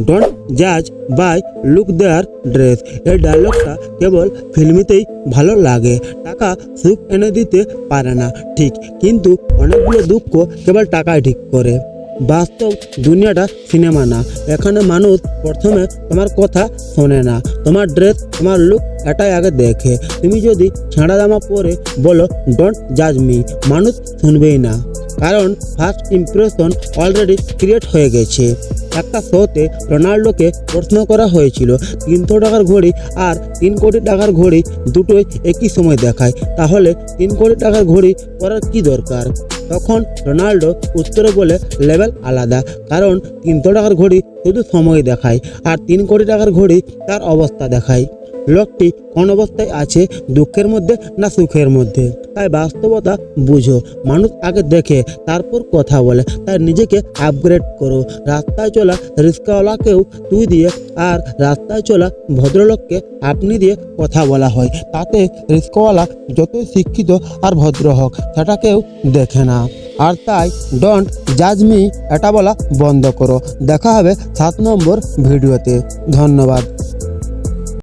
Don't জাজ by look there dress. এই ডায়লগটা কেবল ফিল্মেতেই ভালো লাগে, টাকা সুখ এনে দিতে পারে না ঠিক, কিন্তু অনেকগুলো দুঃখ কেবল টাকায় ঠিক করে। বাস্তব দুনিয়াটা সিনেমা না, এখানে মানুষ প্রথমে তোমার কথা শোনে না, তোমার ড্রেস তোমার লুক এটাই আগে দেখে। তুমি যদি ছেঁড়া জামা পরে বলো ডোন্ট জাজ মি, মানুষ শুনবেই না, কারণ ফার্স্ট ইমপ্রেশন অলরেডি ক্রিয়েট হয়ে গেছে। একটা শোতে রোনাল্ডোকে প্রশ্ন করা হয়েছিল 300 টাকার ঘড়ি আর 3 কোটি টাকার ঘড়ি দুটোই একই সময় দেখায়, তাহলে 3 কোটি টাকার ঘড়ি পরার কি দরকার? তখন রোনাল্ডো উত্তরে বলে লেভেল আলাদা, কারণ 300 টাকার ঘড়ি শুধু সময় দেখায় আর 3 কোটি টাকার ঘড়ি তার অবস্থা দেখায়। লোকটি কোন অবস্থায় আছে, দুঃখের মধ্যে না সুখের মধ্যে? তাই বাস্তবতা বুঝো, মানুষ আগে দেখে তারপর কথা বলে, তাই নিজেকে আপগ্রেড করো। রাস্তায় চলা রিক্সাওয়ালাকেও তুই দিয়ে আর রাস্তায় চলা ভদ্রলোককে আপনি দিয়ে কথা বলা হয়, তাতে রিক্সাওয়ালা যতই শিক্ষিত আর ভদ্র হোক সেটা কেউ দেখে না। আর তাই ডোন্ট জাজ মি এটা বলা বন্ধ করো। দেখা হবে 7 নম্বর ভিডিওতে। ধন্যবাদ।